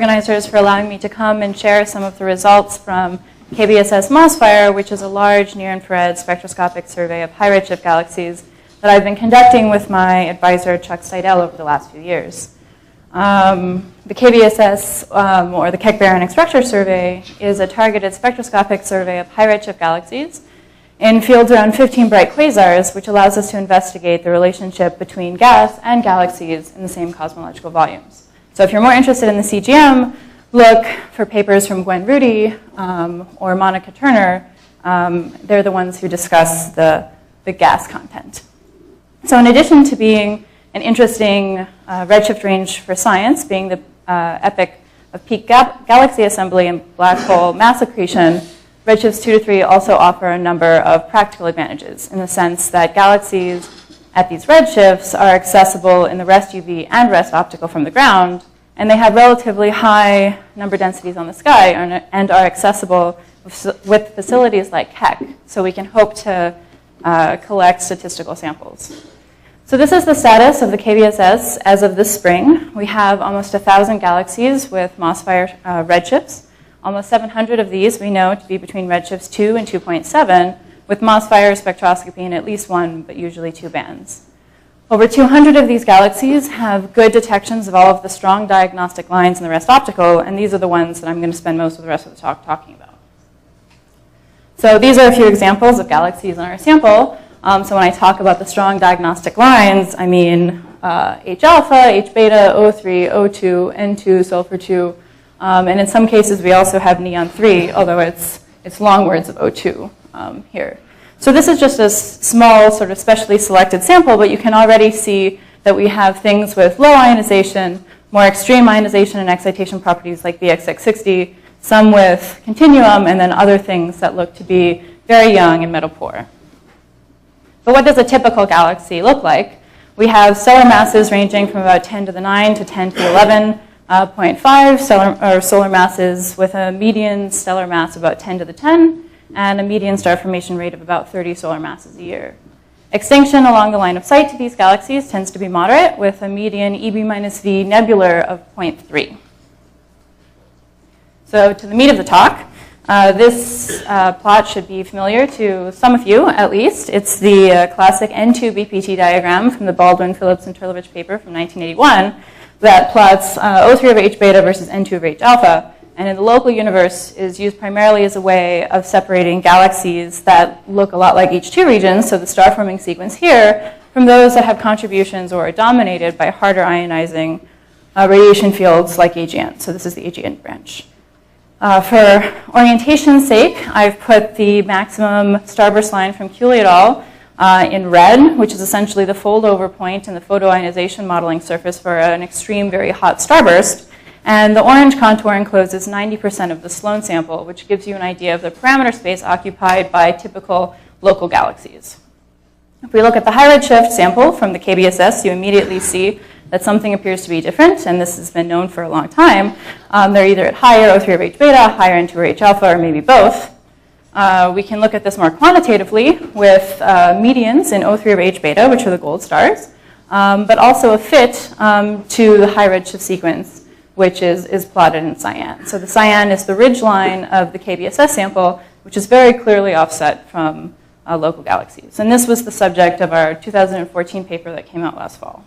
organizers for allowing me to come and share some of the results from KBSS MOSFIRE, which is a large near-infrared spectroscopic survey of high redshift galaxies that I've been conducting with my advisor, Chuck Seidel, over the last few years. The KBSS, or the Keck Baronic Structure Survey, is a targeted spectroscopic survey of high redshift galaxies in fields around 15 bright quasars, which allows us to investigate the relationship between gas and galaxies in the same cosmological volumes. So if you're more interested in the CGM, look for papers from Gwen Rudy or Monica Turner. They're the ones who discuss the gas content. So in addition to being an interesting redshift range for science, being the epoch of peak galaxy assembly and black hole mass accretion, redshifts 2 to 3 also offer a number of practical advantages in the sense that galaxies at these redshifts are accessible in the rest UV and rest optical from the ground, and they have relatively high number densities on the sky and are accessible with facilities like Keck, so we can hope to collect statistical samples. So this is the status of the KBSS as of this spring. We have almost 1,000 galaxies with MOSFIRE redshifts. Almost 700 of these we know to be between redshifts 2 and 2.7, with MOSFIRE spectroscopy in at least one, but usually 2 bands. Over 200 of these galaxies have good detections of all of the strong diagnostic lines in the rest optical, and these are the ones that I'm going to spend most of the rest of the talk talking about. So these are a few examples of galaxies in our sample. So when I talk about the strong diagnostic lines, I mean H alpha, H beta, O3, O2, N2, sulfur 2, and in some cases we also have neon 3, although it's long words of O2 here. So this is just a small, sort of specially selected sample, but you can already see that we have things with low ionization, more extreme ionization and excitation properties like BXX60, some with continuum, and then other things that look to be very young and metal poor. But what does a typical galaxy look like? We have stellar masses ranging from about 10 to the 9 to 10 to the 11.5 solar masses with a median stellar mass of about 10 to the 10 and a median star formation rate of about 30 solar masses a year. Extinction along the line of sight to these galaxies tends to be moderate with a median EB-V nebular of 0.3. So to the meat of the talk, this plot should be familiar to some of you, at least. It's the classic N2 BPT diagram from the Baldwin, Phillips, and Turlovich paper from 1981 that plots O3 over H beta versus N2 over H alpha. And in the local universe is used primarily as a way of separating galaxies that look a lot like H2 regions, so the star-forming sequence here, from those that have contributions or are dominated by harder ionizing radiation fields like AGN. So this is the AGN branch. For orientation's sake, I've put the maximum starburst line from Cooley et al. In red, which is essentially the fold-over point in the photoionization modeling surface for an extreme, very hot starburst. And the orange contour encloses 90% of the Sloan sample, which gives you an idea of the parameter space occupied by typical local galaxies. If we look at the high redshift sample from the KBSS, you immediately see that something appears to be different, and this has been known for a long time. They're either at higher O3 over H beta, higher N2 over H alpha, or maybe both. We can look at this more quantitatively with medians in O3 over H beta, which are the gold stars, but also a fit to the high redshift sequence, which is plotted in cyan. So the cyan is the ridge line of the KBSS sample, which is very clearly offset from local galaxies. And this was the subject of our 2014 paper that came out last fall.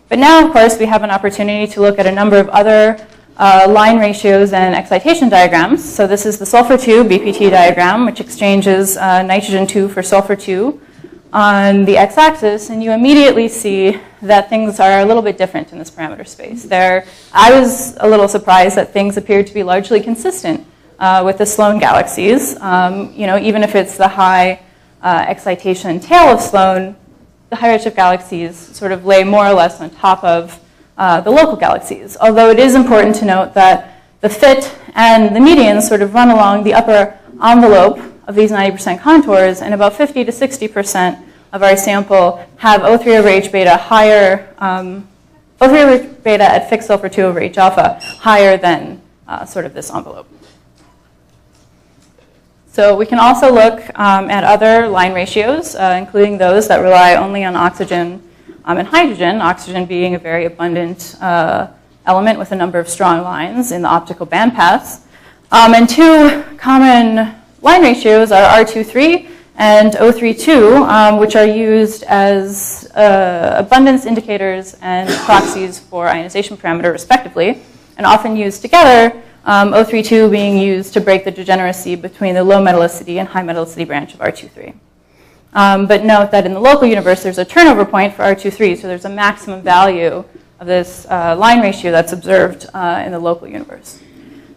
But now, of course, we have an opportunity to look at a number of other line ratios and excitation diagrams. So this is the sulfur 2 BPT diagram, which exchanges nitrogen 2 for sulfur 2 on the x-axis, and you immediately see that things are a little bit different in this parameter space. I was a little surprised that things appeared to be largely consistent with the Sloan galaxies. Even if it's the high excitation tail of Sloan, the high redshift galaxies sort of lay more or less on top of the local galaxies. Although it is important to note that the fit and the medians sort of run along the upper envelope of these 90% contours, and about 50 to 60% of our sample have O3 over H beta higher, O3 over H beta at fixed sulfur 2 over H alpha higher than sort of this envelope. So we can also look at other line ratios, including those that rely only on oxygen and hydrogen, oxygen being a very abundant element with a number of strong lines in the optical bandpass. And two common line ratios are R23 and O32, which are used as abundance indicators and proxies for ionization parameter, respectively, and often used together, O32 being used to break the degeneracy between the low metallicity and high metallicity branch of R23. But note that in the local universe, there's a turnover point for R23, so there's a maximum value of this line ratio that's observed in the local universe.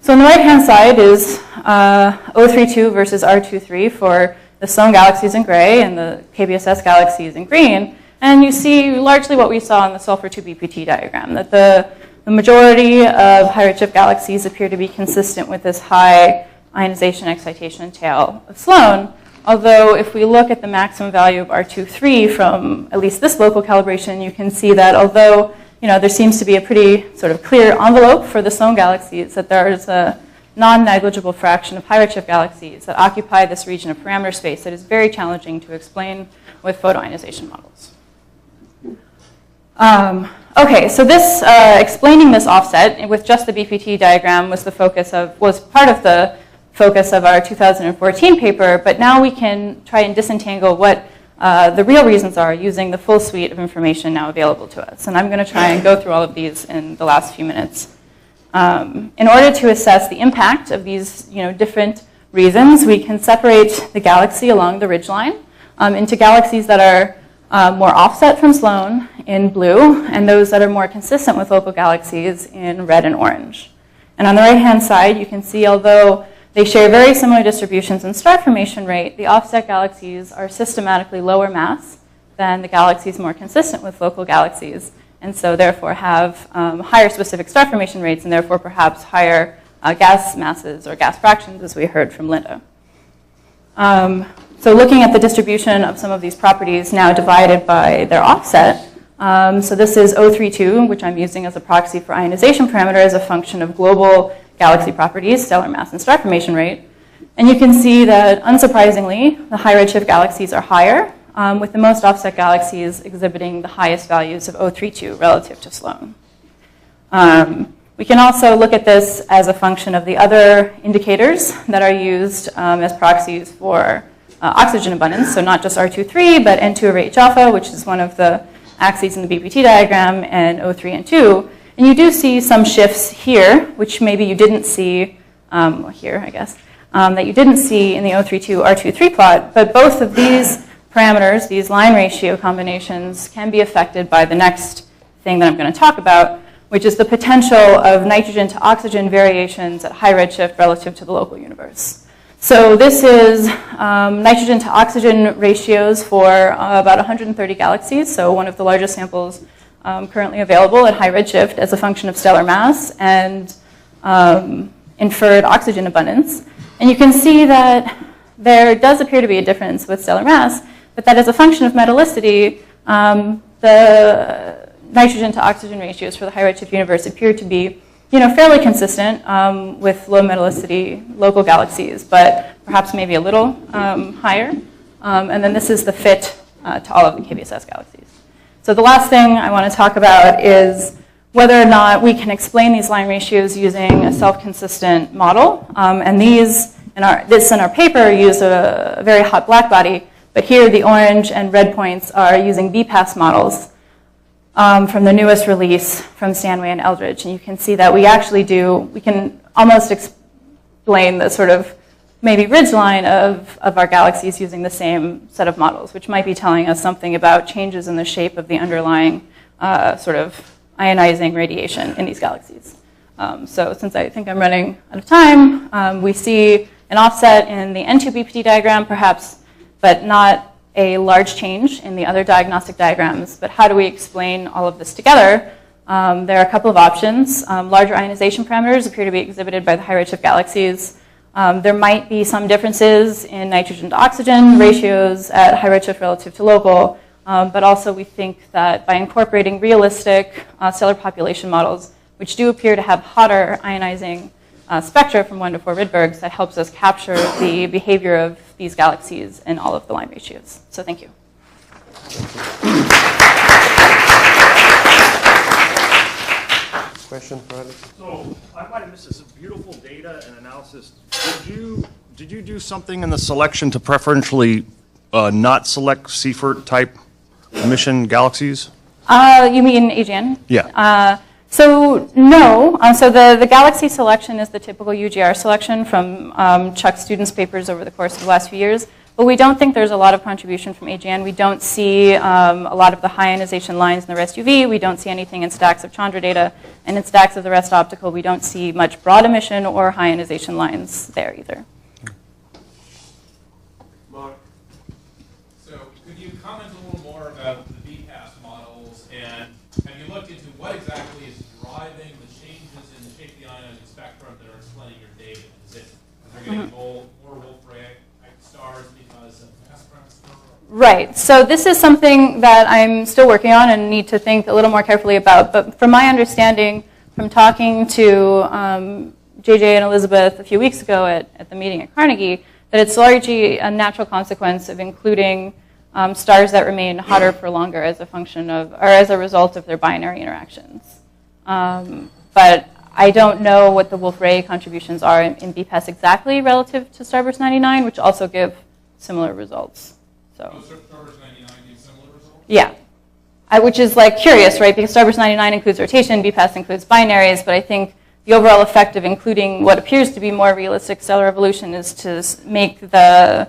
So on the right-hand side is O32 versus R23 for the SFin Galaxies in gray and the KBSS Galaxies in green. And you see largely what we saw in the sulfur-2 BPT diagram, that the majority of high redshift galaxies appear to be consistent with this high ionization excitation tail of Sloan. Although if we look at the maximum value of R23 from at least this local calibration, you can see that although there seems to be a pretty sort of clear envelope for the SFin galaxies, that there is a non-negligible fraction of high redshift galaxies that occupy this region of parameter space that is very challenging to explain with photoionization models. Okay, so this explaining this offset with just the BPT diagram was part of the focus of our 2014 paper, but now we can try and disentangle what the real reasons are using the full suite of information now available to us. And I'm going to try and go through all of these in the last few minutes. In order to assess the impact of these different reasons, we can separate the galaxy along the ridgeline into galaxies that are more offset from Sloan in blue, and those that are more consistent with local galaxies in red and orange. And on the right-hand side, you can see, although they share very similar distributions in star formation rate, the offset galaxies are systematically lower mass than the galaxies more consistent with local galaxies, and so therefore have higher specific star formation rates and therefore perhaps higher gas masses or gas fractions, as we heard from Linda. So looking at the distribution of some of these properties now divided by their offset, so this is O32, which I'm using as a proxy for ionization parameter as a function of global galaxy properties, stellar mass and star formation rate. And you can see that, unsurprisingly, the high redshift galaxies are higher, with the most offset galaxies exhibiting the highest values of O32 relative to Sloan. We can also look at this as a function of the other indicators that are used as proxies for oxygen abundance, so not just R23, but N2 over H alpha, which is one of the axes in the BPT diagram, and O3 and 2. And you do see some shifts here, which maybe you didn't see here, I guess, that you didn't see in the O32 R23 plot, but both of these parameters, these line ratio combinations, can be affected by the next thing that I'm going to talk about, which is the potential of nitrogen to oxygen variations at high redshift relative to the local universe. So this is nitrogen to oxygen ratios for about 130 galaxies, so one of the largest samples currently available at high redshift as a function of stellar mass and inferred oxygen abundance. And you can see that there does appear to be a difference with stellar mass, but that as a function of metallicity, the nitrogen to oxygen ratios for the high redshift universe appear to be fairly consistent with low metallicity local galaxies, but perhaps maybe a little higher. And then this is the fit to all of the KBSS galaxies. So the last thing I want to talk about is whether or not we can explain these line ratios using a self-consistent model. And this in our paper used a very hot black body, but here the orange and red points are using BPAS models from the newest release from Stanway and Eldridge. And you can see that we can almost explain the sort of maybe ridgeline of our galaxies using the same set of models, which might be telling us something about changes in the shape of the underlying sort of ionizing radiation in these galaxies. So since I think I'm running out of time, we see an offset in the N2 BPT diagram, perhaps, but not a large change in the other diagnostic diagrams. But how do we explain all of this together? There are a couple of options. Larger ionization parameters appear to be exhibited by the high redshift galaxies. There might be some differences in nitrogen to oxygen ratios at high redshift relative to local, but also we think that by incorporating realistic stellar population models, which do appear to have hotter ionizing spectra from 1 to 4 Rydbergs, that helps us capture the behavior of these galaxies in all of the line ratios. So thank you. question for Allison? So I might have missed this. Beautiful data and analysis. Did you do something in the selection to preferentially not select CFERT type emission galaxies? You mean AGN? Yeah. So no. So the galaxy selection is the typical UGR selection from Chuck's students' papers over the course of the last few years. But we don't think there's a lot of contribution from AGN. We don't see a lot of the high ionization lines in the rest UV. We don't see anything in stacks of Chandra data. And in stacks of the rest optical, we don't see much broad emission or high ionization lines there either. Mark. So could you comment a little more about the BPAS models, and have you looked into what exactly is driving the changes in the shape of the ionizing spectrum that are explaining your data? Is it because they're getting more Wolf-Rayet stars because of mass transfer? Right. So this is something that I'm still working on and need to think a little more carefully about. But from my understanding, from talking to JJ and Elizabeth a few weeks ago at the meeting at Carnegie, that it's largely a natural consequence of including stars that remain hotter for longer as a function of, or as a result of their binary interactions. But I don't know what the Wolf-Rayet contributions are in BPAS exactly relative to Starburst 99, which also give similar results. So Starburst 99 gives similar results? Yeah. Which is like curious, right? Because Starburst 99 includes rotation, BPAS includes binaries, but I think the overall effect of including what appears to be more realistic stellar evolution is to make the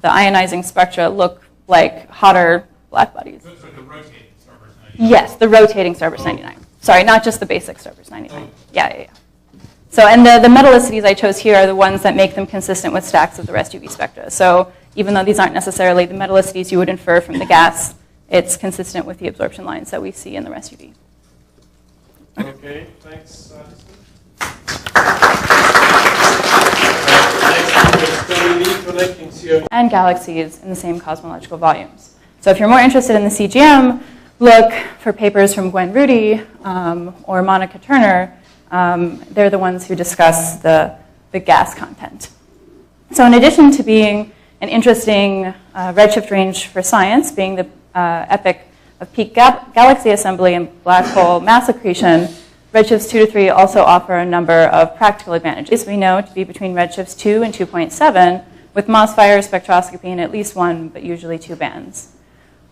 ionizing spectra look like hotter black bodies. So it's like the rotating Starburst 99? Yes, the rotating Starburst 99. Sorry, not just the basic Starburst 99. Yeah. So, and the metallicities I chose here are the ones that make them consistent with stacks of the rest UV spectra. So even though these aren't necessarily the metallicities you would infer from the gas, it's consistent with the absorption lines that we see in the rest UV. Okay, thanks, Allison. And galaxies in the same cosmological volumes. So if you're more interested in the CGM, look for papers from Gwen Rudy or Monica Turner. They're the ones who discuss the gas content. So in addition to being an interesting redshift range for science, being the epoch of peak galaxy assembly and black hole mass accretion, redshifts 2 to 3 also offer a number of practical advantages. We know to be between redshifts 2 and 2.7, with MOSFIRE spectroscopy in at least one, but usually 2 bands.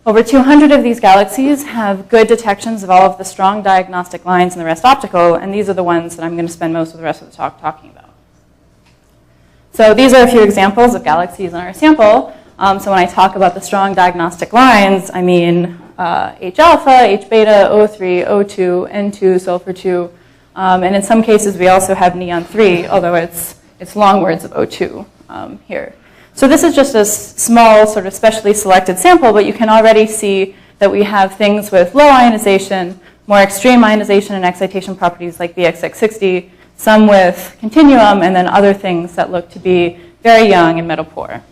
Over 200 of these galaxies have good detections of all of the strong diagnostic lines in the rest optical, and these are the ones that I'm going to spend most of the rest of the talk talking about. So these are a few examples of galaxies in our sample. So when I talk about the strong diagnostic lines, I mean H alpha, H beta, O3, O2, N2, sulfur 2, and in some cases we also have neon 3, although it's long words of O2 here. So this is just a small, sort of specially selected sample, but you can already see that we have things with low ionization, more extreme ionization and excitation properties like VXX60, some with continuum, and then other things that look to be very young and metal poor.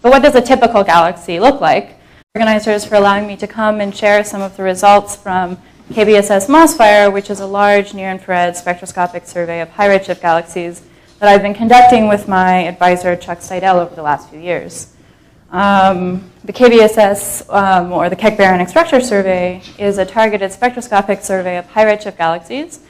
But what does a typical galaxy look like? Organizers for allowing me to come and share some of the results from KBSS MOSFIRE, which is a large near-infrared spectroscopic survey of high redshift galaxies that I've been conducting with my advisor, Chuck Seidel, over the last few years. The KBSS, or the Keck Baryon Structure Survey, is a targeted spectroscopic survey of high redshift galaxies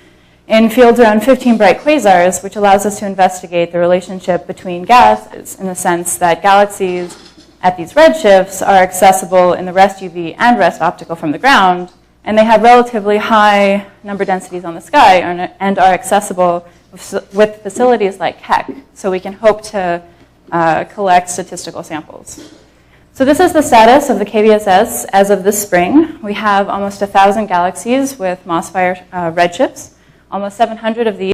in fields around 15 bright quasars, which allows us to investigate the relationship between gases in the sense that galaxies at these redshifts are accessible in the rest UV and rest optical from the ground, and they have relatively high number densities on the sky and are accessible with facilities like Keck, so we can hope to collect statistical samples. So this is the status of the KBSS as of this spring. We have almost 1,000 galaxies with MOSFIRE redshifts. Almost 700 of these